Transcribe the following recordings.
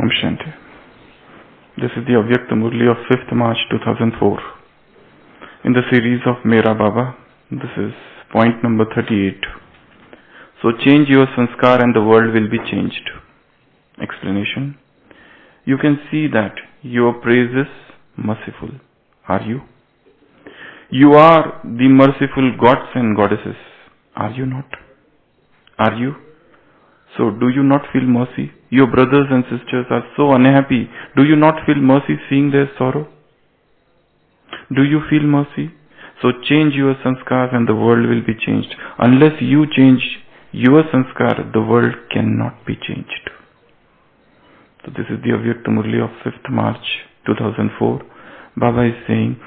Om Shanti. This is the Avyakta Murli of 5th March 2004. In the series of Mera Baba, this is point number 38. So change your sanskar and the world will be changed. Explanation. You can see that your praise is merciful. Are you? You are the merciful gods and goddesses. Are you not? Are you? So do you not feel mercy? Your brothers and sisters are so unhappy. Do you not feel mercy seeing their sorrow? Do you feel mercy? So change your sanskars and the world will be changed. Unless you change your sanskar, the world cannot be changed. So this is the Avyakta Murli of 5th March 2004. Baba is saying,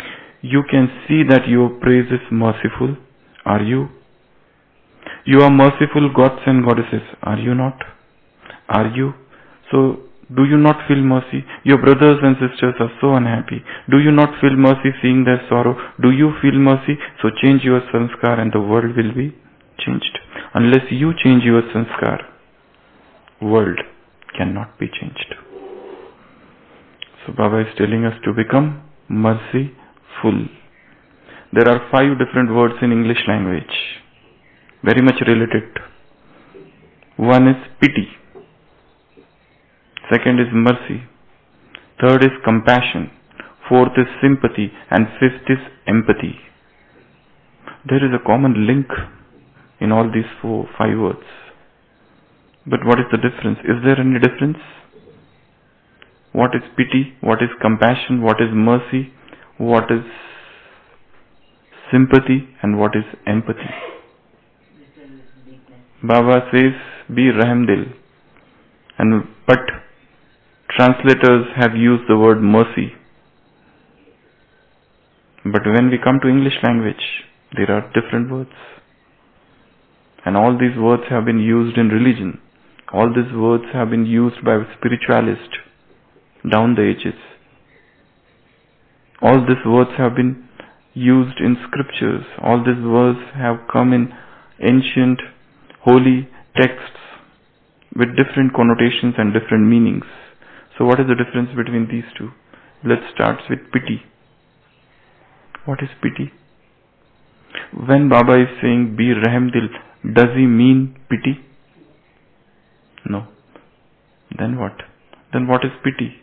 you can see that your praise is merciful. Are you? You are merciful gods and goddesses. Are you not? Are you? So do you not feel mercy? Your brothers and sisters are so unhappy. Do you not feel mercy seeing their sorrow? Do you feel mercy? So change your sanskar and the world will be changed. Unless you change your sanskar, world cannot be changed. So Baba is telling us to become merciful. There are 5 different words in English language, very much related. One is pity. Second is mercy. Third is compassion. Fourth is sympathy. And fifth is empathy. There is a common link in all these 5 words. But what is the difference? Is there any difference? What is pity? What is compassion? What is mercy? What is sympathy? And what is empathy? Baba says, be rahmdil. But translators have used the word mercy. But when we come to English language, there are different words. And all these words have been used in religion. All these words have been used by spiritualists down the ages. All these words have been used in scriptures. All these words have come in ancient holy texts with different connotations and different meanings. So what is the difference between these two? Let's start with pity. What is pity? When Baba is saying be rahmdil, does he mean pity? No. Then what? Then what is pity?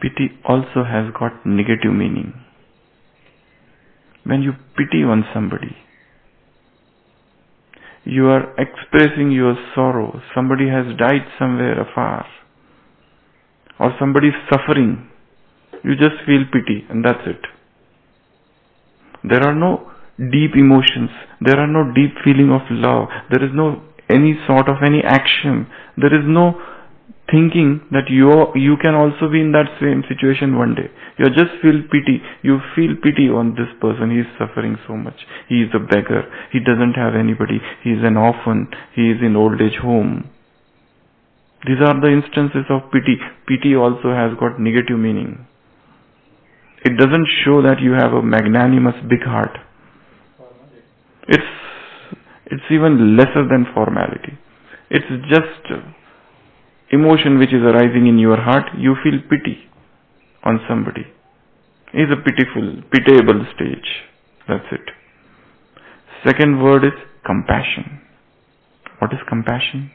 Pity also has got negative meaning. When you pity on somebody, you are expressing your sorrow. Somebody has died somewhere afar. Or somebody is suffering. You just feel pity and that's it. There are no deep emotions. There are no deep feeling of love. There is no any sort of any action. There is no thinking that you can also be in that same situation one day. You just feel pity. You feel pity on this person. He is suffering so much. He is a beggar. He doesn't have anybody. He is an orphan. He is in old age home. These are the instances of pity. Pity also has got negative meaning. It doesn't show that you have a magnanimous big heart. It's even lesser than formality. It's just emotion which is arising in your heart. You feel pity on somebody. It's a pitiable stage. That's it. Second word is compassion. What is compassion?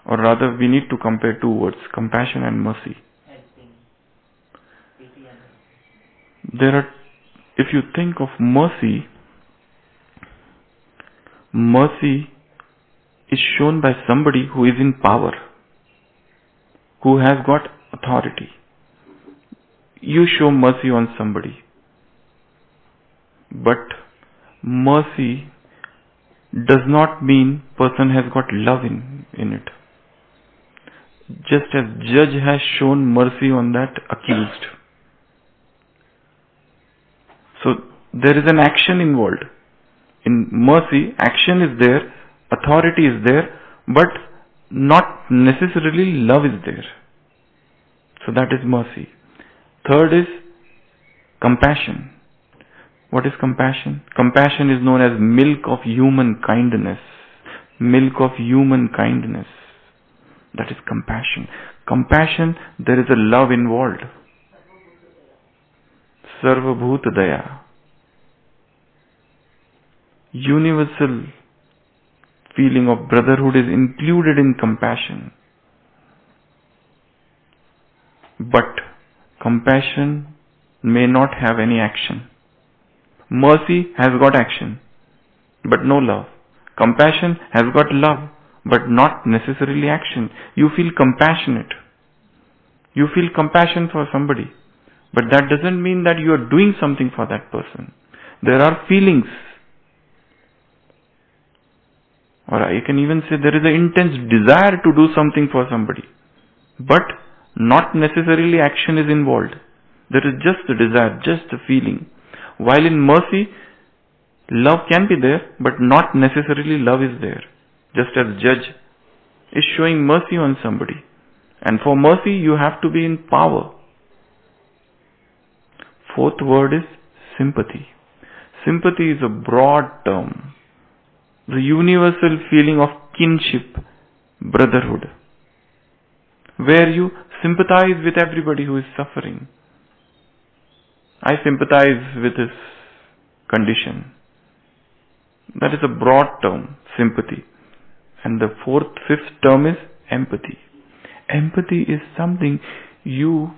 Or rather, we need to compare 2 words, compassion and mercy. If you think of mercy, mercy is shown by somebody who is in power, who has got authority. You show mercy on somebody. But mercy does not mean person has got love in it. Just as judge has shown mercy on that accused. So there is an action involved. In mercy, action is there, authority is there, but not necessarily love is there. So that is mercy. Third is compassion. What is compassion? Compassion is known as milk of human kindness. milk of human kindness. That is compassion. Compassion, there is a love involved. Sarvabhut Daya. Universal feeling of brotherhood is included in compassion. But compassion may not have any action. Mercy has got action, but no love. Compassion has got love, but not necessarily action. You feel compassionate. You feel compassion for somebody, but that doesn't mean that you are doing something for that person. There are feelings, or I can even say there is an intense desire to do something for somebody, but not necessarily action is involved. There is just a desire, just a feeling. While in mercy, love can be there, but not necessarily love is there. Just as judge is showing mercy on somebody. And for mercy, you have to be in power. Fourth word is sympathy. Sympathy is a broad term. The universal feeling of kinship, brotherhood, where you sympathize with everybody who is suffering. I sympathize with his condition. That is a broad term, sympathy. And the fifth term is empathy. Empathy is something you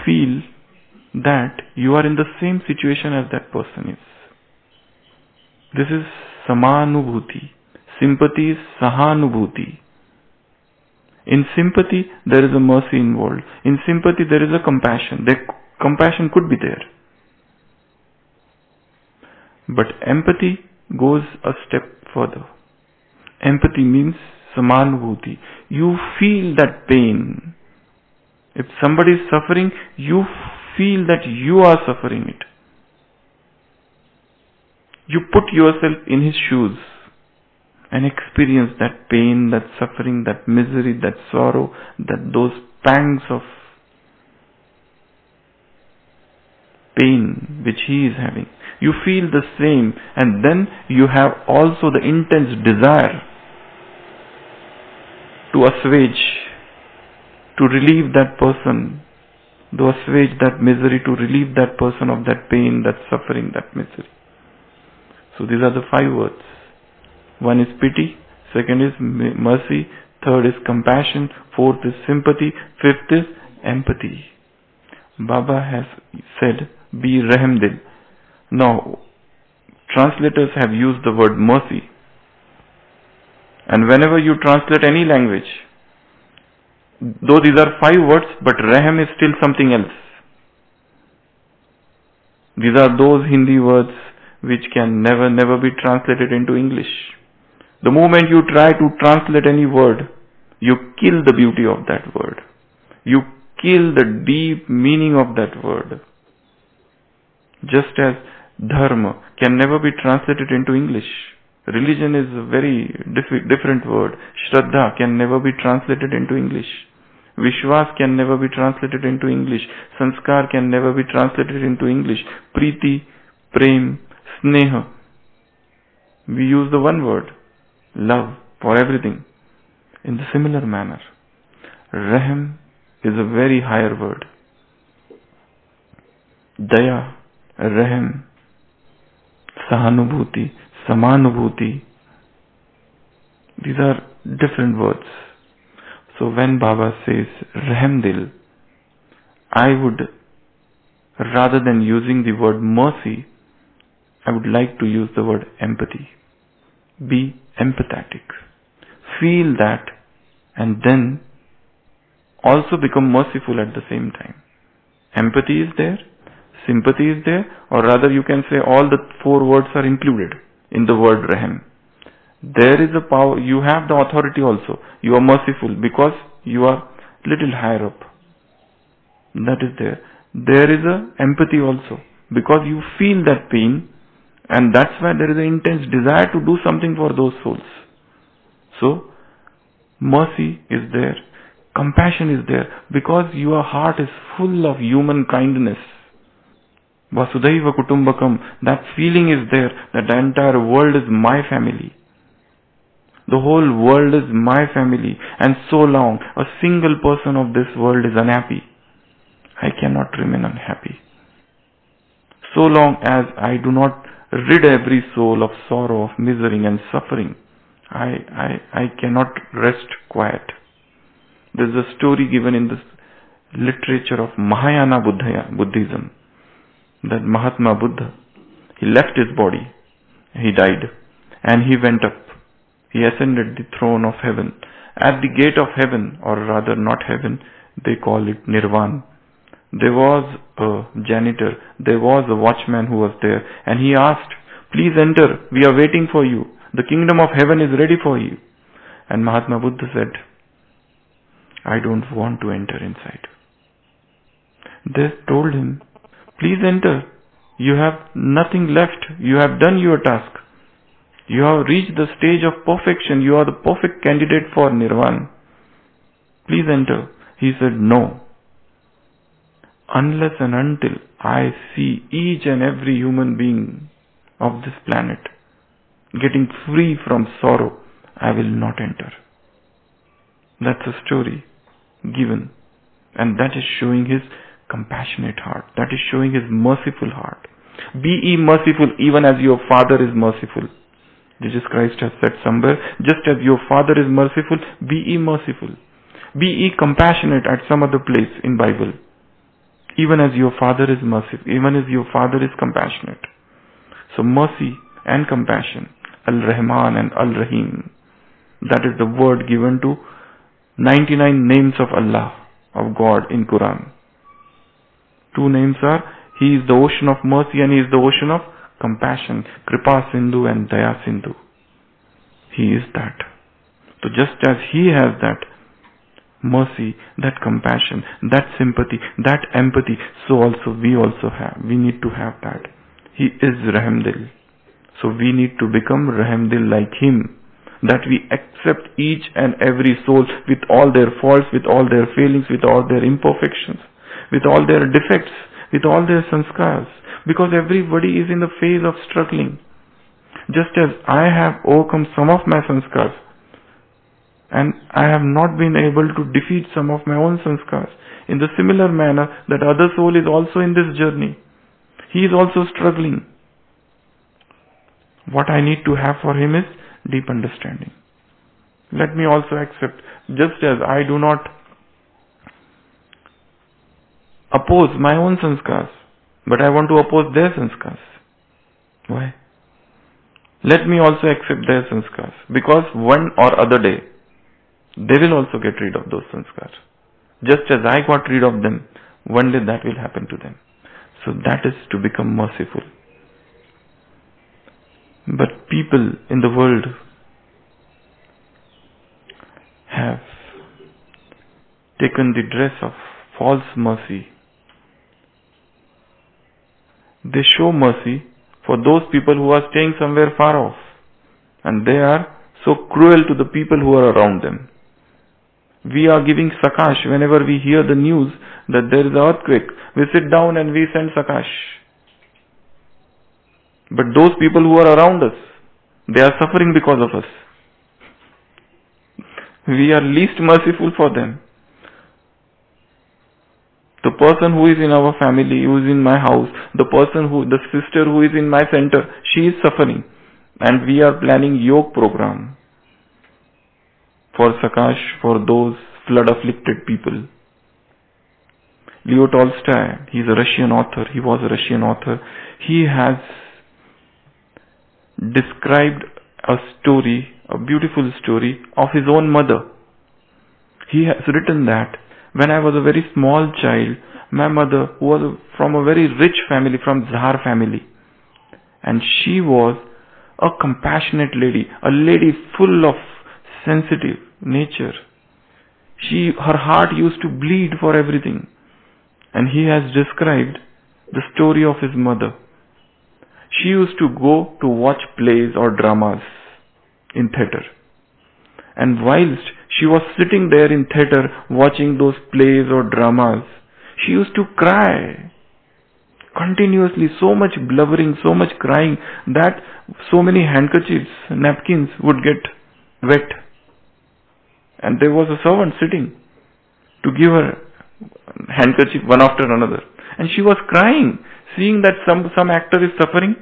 feel that you are in the same situation as that person is. This is samanubhuti. Sympathy is sahanubhuti. In sympathy, there is a mercy involved. In sympathy, there is a compassion. Compassion could be there. But empathy goes a step further. Empathy means samanubhuti. You feel that pain. If somebody is suffering, you feel that you are suffering it. You put yourself in his shoes and experience that pain, that suffering, that misery, that sorrow, those pangs of pain which he is having. You feel the same, and then you have also the intense desire to assuage, to relieve that person, to assuage that misery, to relieve that person of that pain, that suffering, that misery. So these are the 5 words. One is pity, second is mercy, third is compassion, fourth is sympathy, fifth is empathy. Baba has said, be rahmdil. Now, translators have used the word mercy. And whenever you translate any language, though these are 5 words, but rahm is still something else. These are those Hindi words which can never be translated into English. The moment you try to translate any word, you kill the beauty of that word. You kill the deep meaning of that word. Just as dharma can never be translated into English. Religion is a very different word. Shraddha can never be translated into English. Vishwas can never be translated into English. Sanskar can never be translated into English. Preeti, Prem, Sneha. We use the one word. Love for everything. In the similar manner, Rahm is a very higher word. Daya, Rahm, Sahanubhuti, Samanubhuti. These are different words. So when Baba says Rahmdil, I would, rather than using the word mercy, I would like to use the word empathy. Be empathetic. Feel that, and then also become merciful at the same time. Empathy is there, sympathy is there, or rather you can say all the 4 words are included in the word Rahm. There is a power, you have the authority also. You are merciful because you are little higher up. That is there. There is a empathy also because you feel that pain, and that's why there is an intense desire to do something for those souls. So, mercy is there. Compassion is there because your heart is full of human kindness. Vasudhaiva Kutumbakam, that feeling is there that the entire world is my family. The whole world is my family, and so long a single person of this world is unhappy, I cannot remain unhappy. So long as I do not rid every soul of sorrow, of misery and suffering, I cannot rest quiet. There is a story given in the literature of Mahayana Buddhism that Mahatma Buddha, he left his body, he died, and he went up. He ascended the throne of heaven. At the gate of heaven, or rather not heaven, they call it Nirvana. There was a janitor, there was a watchman who was there, and he asked, please enter, we are waiting for you. The kingdom of heaven is ready for you. And Mahatma Buddha said, I don't want to enter inside. They told him, please enter. You have nothing left. You have done your task. You have reached the stage of perfection. You are the perfect candidate for Nirvana. Please enter. He said, no. Unless and until I see each and every human being of this planet getting free from sorrow, I will not enter. That's a story given, and that is showing his compassionate heart. That is showing his merciful heart. Be ye merciful even as your Father is merciful. Jesus Christ has said somewhere, just as your Father is merciful, be ye merciful. Be ye compassionate at some other place in Bible. Even as your Father is merciful, even as your Father is compassionate. So mercy and compassion, Al-Rahman and Al-Rahim, that is the word given to 99 names of Allah, of God in Quran. Two names are, He is the ocean of mercy and He is the ocean of compassion, Kripa Sindhu and Daya Sindhu. He is that. So just as He has that mercy, that compassion, that sympathy, that empathy, so also we have. We need to have that. He is Rahmdil. So we need to become Rahmdil like Him. That we accept each and every soul with all their faults, with all their failings, with all their imperfections, with all their defects, with all their sanskars. Because everybody is in the phase of struggling. Just as I have overcome some of my sanskars, and I have not been able to defeat some of my own sanskars, in the similar manner that other soul is also in this journey. He is also struggling. What I need to have for him is deep understanding. Let me also accept, just as I do not oppose my own sanskars, but I want to oppose their sanskars. Why? Let me also accept their sanskars, because one or other day, they will also get rid of those sanskars. Just as I got rid of them, one day that will happen to them. So that is to become merciful. But people in the world have taken the dress of false mercy. They show mercy for those people who are staying somewhere far off, and they are so cruel to the people who are around them. We are giving sakash whenever we hear the news that there is an earthquake. We sit down and we send sakash. But those people who are around us, they are suffering because of us. We are least merciful for them. The person who is in our family, who is in my house, the sister who is in my center, she is suffering. And we are planning yoga program for Sakash, for those flood afflicted people. Leo Tolstoy, he is a Russian author, he was a Russian author. He has described a story, a beautiful story of his own mother. He has written that when I was a very small child, my mother, who was from a very rich family, from Zahar family, and she was a compassionate lady, a lady full of sensitive nature. Her heart used to bleed for everything. And he has described the story of his mother. She used to go to watch plays or dramas in theatre. And whilst she was sitting there in theatre watching those plays or dramas, she used to cry Continuously, so much blubbering, so much crying that so many handkerchiefs, napkins would get wet. And there was a servant sitting to give her handkerchief one after another. And she was crying, seeing that some actor is suffering.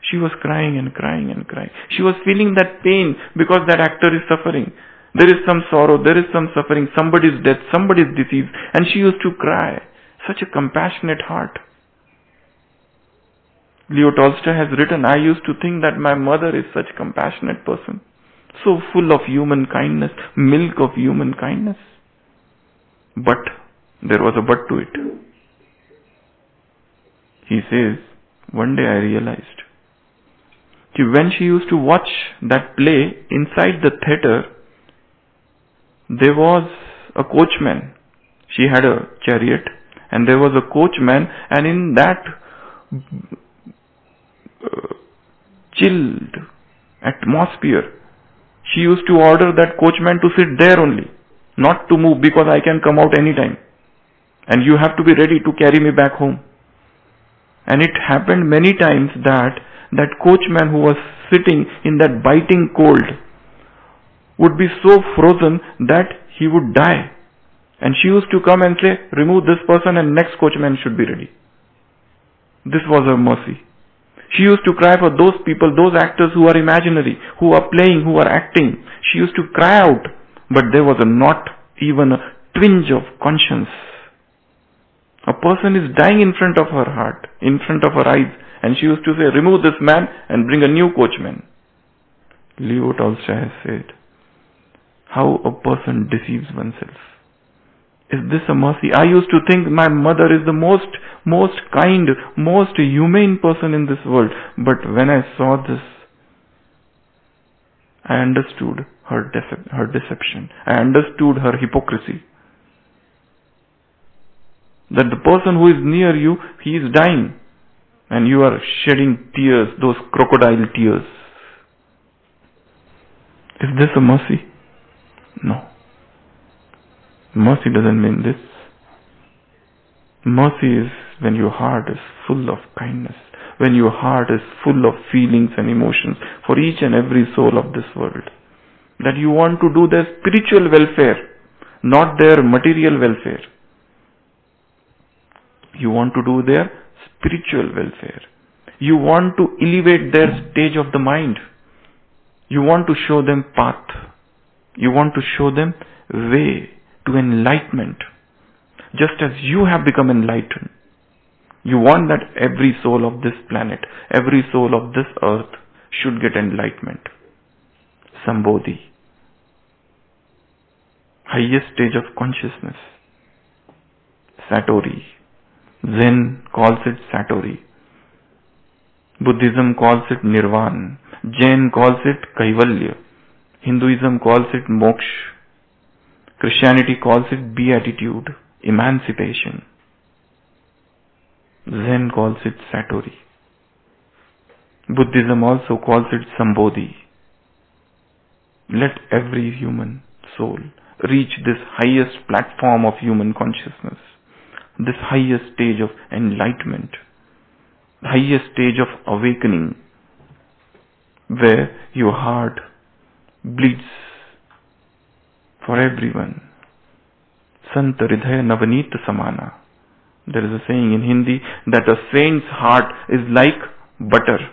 She was crying and crying and crying. She was feeling that pain because that actor is suffering. There is some sorrow, there is some suffering, somebody's death, somebody's disease. And she used to cry. Such a compassionate heart. Leo Tolstoy has written, I used to think that my mother is such a compassionate person. So full of human kindness, milk of human kindness. But there was a but to it. He says, one day I realized that when she used to watch that play inside the theatre, there was a coachman. She had a chariot and there was a coachman, and in that chilled atmosphere, she used to order that coachman to sit there only, not to move, because I can come out anytime and you have to be ready to carry me back home. And it happened many times that that coachman who was sitting in that biting cold would be so frozen that he would die. And she used to come and say, remove this person and next coachman should be ready. This was her mercy. She used to cry for those people, those actors who are imaginary, who are playing, who are acting. She used to cry out, but there was not even a twinge of conscience. A person is dying in front of her heart, in front of her eyes, and she used to say, remove this man and bring a new coachman. Leo Tolstoy has said, how a person deceives oneself. Is this a mercy? I used to think my mother is the most kind, most humane person in this world. But when I saw this, I understood her deception. I understood her hypocrisy. That the person who is near you, he is dying. And you are shedding tears, those crocodile tears. Is this a mercy? No. Mercy doesn't mean this. Mercy is when your heart is full of kindness, when your heart is full of feelings and emotions for each and every soul of this world. That you want to do their spiritual welfare, not their material welfare. You want to do their spiritual welfare. You want to elevate their stage of the mind. You want to show them path. You want to show them way to enlightenment. Just as you have become enlightened. You want that every soul of this planet, every soul of this earth should get enlightenment. Sambodhi. Highest stage of consciousness. Satori. Zen calls it Satori. Buddhism calls it Nirvana. Jain calls it Kaivalya. Hinduism calls it Moksha. Christianity calls it Beatitude, Emancipation. Zen calls it Satori. Buddhism also calls it Sambodhi. Let every human soul reach this highest platform of human consciousness, this highest stage of enlightenment, highest stage of awakening, where your heart bleeds for everyone. Sant Hridaya Navanit Samana. There is a saying in Hindi that a saint's heart is like butter.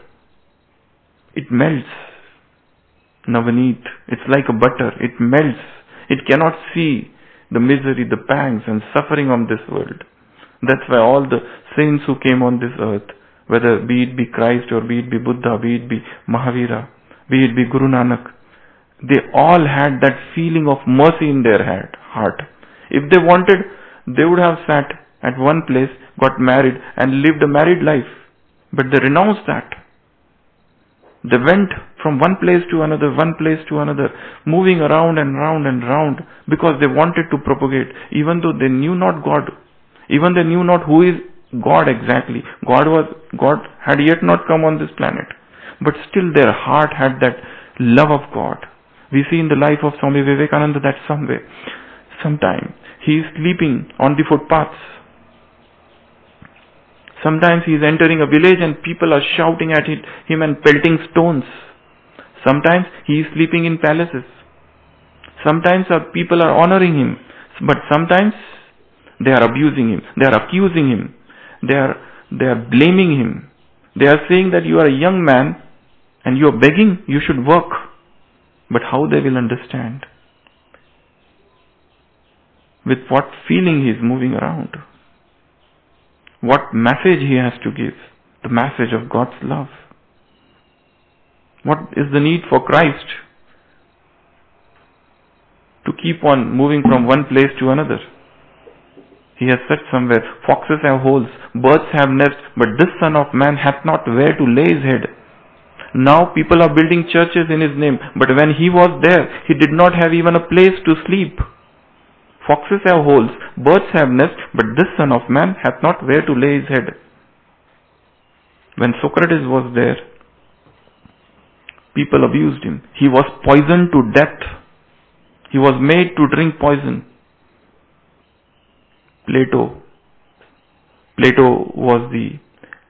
It melts. Navanit. It's like a butter. It melts. It cannot see the misery, the pangs and suffering of this world. That's why all the saints who came on this earth, whether be it be Christ or be it be Buddha, be it be Mahavira, be it be Guru Nanak, they all had that feeling of mercy in their heart. If they wanted, they would have sat at one place, got married and lived a married life. But they renounced that. They went from one place to another, moving around and round and round because they wanted to propagate, even though they knew not God. Even they knew not who is God exactly. God had yet not come on this planet. But still their heart had that love of God. We see in the life of Swami Vivekananda that sometime he is sleeping on the footpaths. Sometimes he is entering a village and people are shouting at him and pelting stones. Sometimes he is sleeping in palaces. Sometimes people are honoring him. But sometimes they are abusing him. They are accusing him. They are blaming him. They are saying that you are a young man and you are begging, you should work. But how they will understand? With what feeling he is moving around? What message he has to give? The message of God's love. What is the need for Christ to keep on moving from one place to another? He has said somewhere, foxes have holes, birds have nests, but this Son of Man hath not where to lay his head. Now people are building churches in his name, but when he was there, he did not have even a place to sleep. Foxes have holes, birds have nests, but this Son of Man hath not where to lay his head. When Socrates was there, people abused him. He was poisoned to death. He was made to drink poison. Plato was the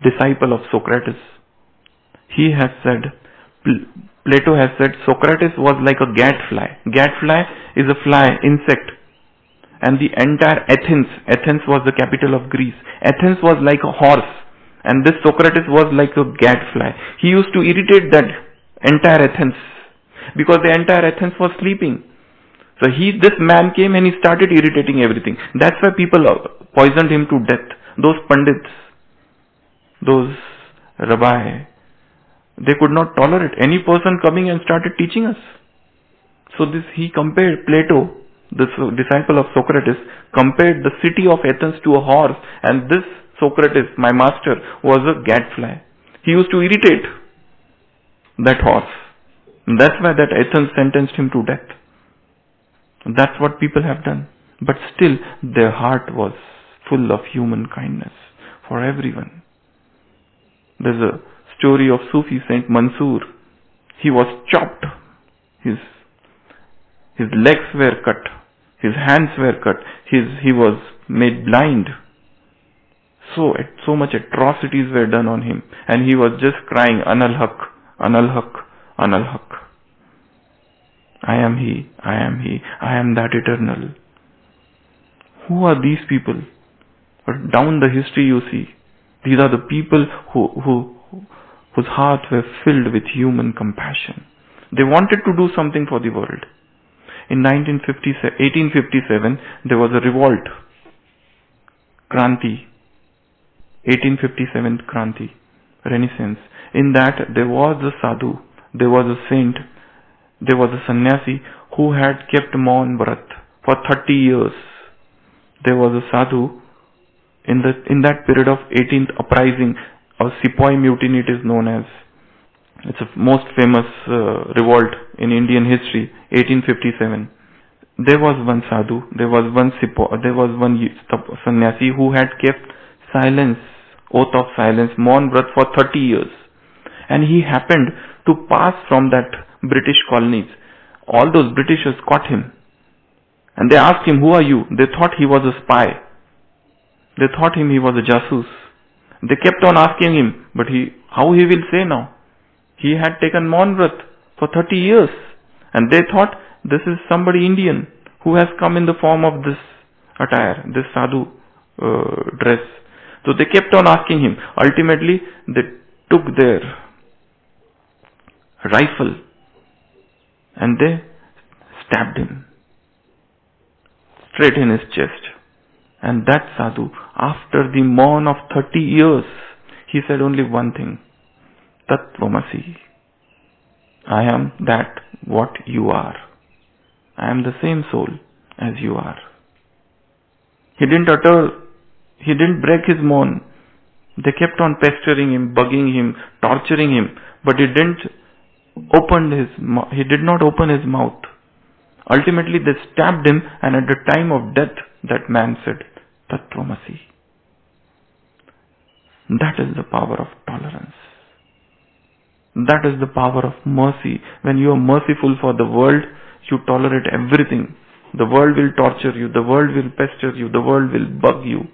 disciple of Socrates. He has said, Plato has said, Socrates was like a gadfly. Gadfly is a fly, insect. And the entire Athens was the capital of Greece. Athens was like a horse. And this Socrates was like a gadfly. He used to irritate that entire Athens. Because the entire Athens was sleeping. So this man came and he started irritating everything. That's why people poisoned him to death. Those pandits, those rabbi, they could not tolerate any person coming and started teaching us. So he compared Plato, the disciple of Socrates, compared the city of Athens to a horse, and this Socrates, my master, was a gadfly. He used to irritate that horse. And that's why that Athens sentenced him to death. That's what people have done. But still, their heart was full of human kindness for everyone. There's a story of Sufi Saint Mansoor. He was chopped. His legs were cut. His hands were cut. He was made blind. So much atrocities were done on him. And he was just crying, Anal Haq, Anal Haq, Anal Haq. I am He, I am He, I am that eternal. Who are these people? Down the history you see, these are the people whose hearts were filled with human compassion. They wanted to do something for the world. In 1857, there was a revolt, Kranti, 1857 Kranti, Renaissance. In that, there was a sadhu, there was a saint, there was a sannyasi who had kept Maun Vrat for 30 years. There was a sadhu in that period of 18th uprising, or Sepoy mutiny it is known as. It's a most famous revolt in Indian history, 1857. There was one sadhu, there was one sannyasi who had kept silence, oath of silence, Maun Vrat for 30 years. And he happened to pass from that British colonies. All those Britishers caught him. And they asked him, who are you? They thought he was a spy. They thought he was a jasus. They kept on asking him, but how he will say now? He had taken Maun Vrat for 30 years. And they thought this is somebody Indian who has come in the form of this attire, this sadhu dress. So they kept on asking him. Ultimately, they took their rifle and they stabbed him straight in his chest. And that sadhu, after the mourn of 30 years, he said only one thing, Tatvamasi. I am that what you are. I am the same soul as you are. He didn't break his mourn. They kept on pestering him, bugging him, torturing him, but he did not open his mouth. Ultimately they stabbed him, and at the time of death, that man said, Tatvamasi. That is the power of tolerance. That is the power of mercy. When you are merciful for the world, you tolerate everything. The world will torture you. The world will pester you. The world will bug you.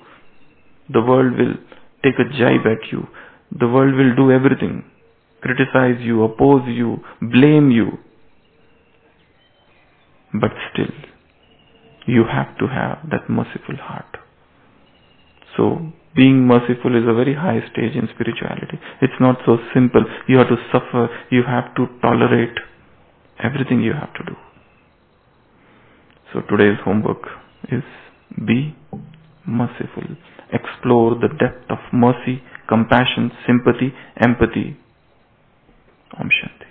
The world will take a jibe at you. The world will do everything. Criticize you, oppose you, blame you. But still, you have to have that merciful heart. So, being merciful is a very high stage in spirituality. It's not so simple. You have to suffer, you have to tolerate everything you have to do. So today's homework is be merciful. Explore the depth of mercy, compassion, sympathy, empathy. Om Shanti.